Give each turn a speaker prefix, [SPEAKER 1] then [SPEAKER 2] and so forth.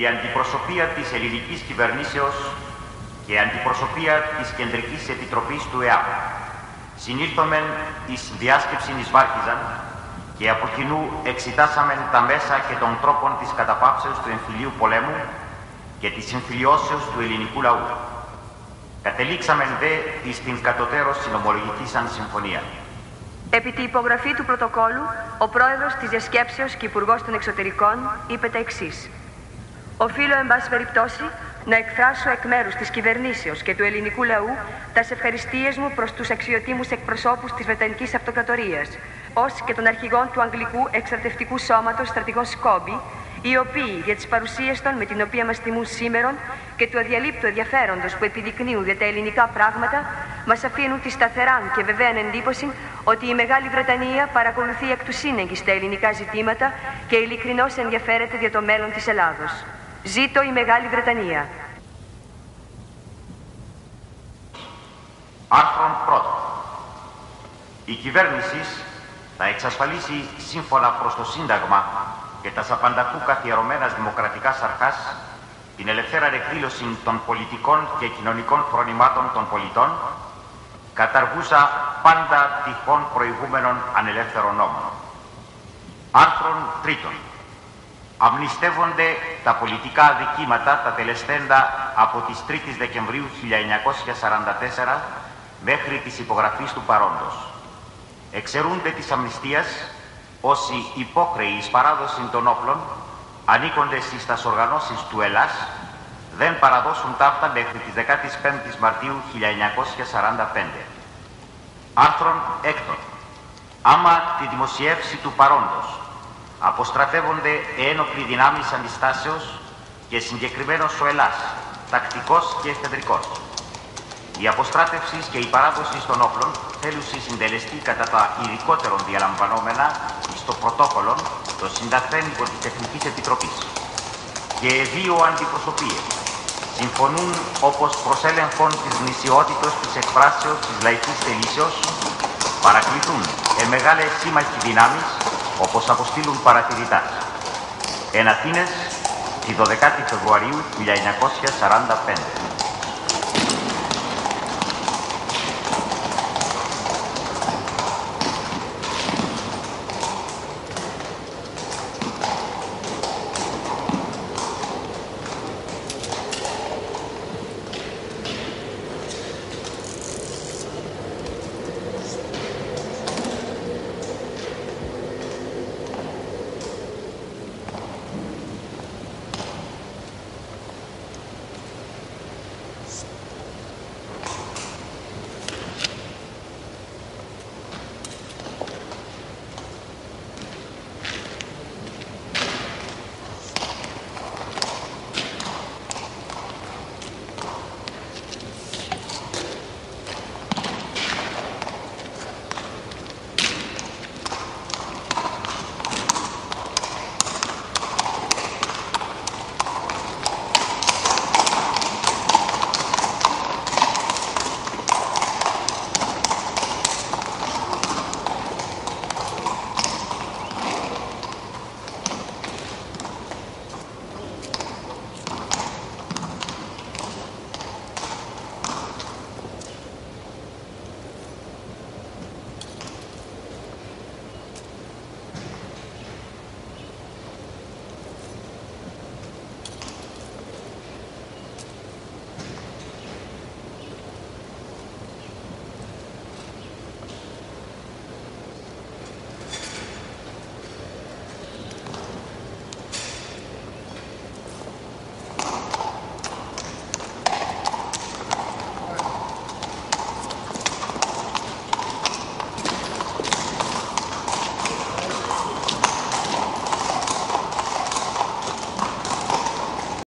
[SPEAKER 1] η αντιπροσωπεία της ελληνικής κυβερνήσεως και η αντιπροσωπεία της Κεντρικής Επιτροπής του ΕΑΠ συνήλθομεν εις διάσκεψην εις Βάρκιζαν και από κοινού εξετάσαμεν τα μέσα και των τρόπων της καταπαύσεως του εμφυλίου πολέμου και της συμφιλιώσεως του ελληνικού λαού. Κατελήξαμεν δε εις την κατωτέρως συνομολογηθήσαν συμφωνία.
[SPEAKER 2] Επί τη υπογραφή του πρωτοκόλου, ο πρόεδρος της Διασκέψεως και υπουργός των Εξωτερικών είπε τα εξής. Οφείλω, εν πάση περιπτώσει, να εκφράσω εκ μέρους της κυβερνήσεως και του ελληνικού λαού τας ευχαριστίες μου προς τους αξιοτήμους εκπροσώπους της Βρετανικής Αυτοκρατορίας, ως και των αρχηγών του Αγγλικού Εκστρατευτικού Σώματος στρατηγών Σκόμπι, οι οποίοι για τις παρουσίες των με την οποία μας τιμούν σήμερον και του αδιαλείπτου ενδιαφέροντος που επιδεικνύουν για τα ελληνικά πράγματα, μας αφήνουν τη σταθεράν και βεβαίαν εντύπωση ότι η Μεγάλη Βρετανία παρακολουθεί εκ του σύνεγγυς τα ελληνικά ζητήματα και ειλικρινώς ενδιαφέρεται για το μέλλον της Ελλάδος. Ζήτω η Μεγάλη Βρετανία.
[SPEAKER 1] Άρθρον 1. Η κυβέρνηση θα εξασφαλίσει σύμφωνα προς το Σύνταγμα και τα απανταχού καθιερωμένας δημοκρατικάς αρχάς την ελευθέρα εκδήλωση των πολιτικών και κοινωνικών φρονημάτων των πολιτών, καταργούσα πάντα τυχόν προηγούμενων ανελεύθερων νόμων. Άρθρον 3. Αμνηστεύονται τα πολιτικά αδικήματα τα τελεσθέντα από τις 3 Δεκεμβρίου 1944 μέχρι της υπογραφής του παρόντος. Εξαιρούνται της αμνηστίας όσοι υπόκρεοι εις παράδοση των όπλων, ανήκοντες εις τας οργανώσεις του Ελλάς, δεν παραδώσουν ταύτα μέχρι τις 15 Μαρτίου 1945. Άρθρον 6. Άμα τη δημοσιεύση του παρόντος αποστρατεύονται ένοπλοι δυνάμεις αντιστάσεως και συγκεκριμένος ο Ελλάς, τακτικός και εφεδρικός. Η αποστράτευση και η παράδοση των όπλων θέλουσι συντελεστεί κατά τα ειδικότερον διαλαμβανόμενα στο πρωτόκολλο το συνταχθέν υπό της Τεχνικής Επιτροπής. Και δύο αντιπροσωπείες συμφωνούν όπως προς έλεγχον της γνησιότητος της εκφράσεως της λαϊκής θελήσεως, παρακληθούν μεγάλες σύμμαχοι δυνάμεις όπως αποστείλουν παρατηρητάς. Εν Αθήνες, τη 12η Φεβρουαρίου 1945.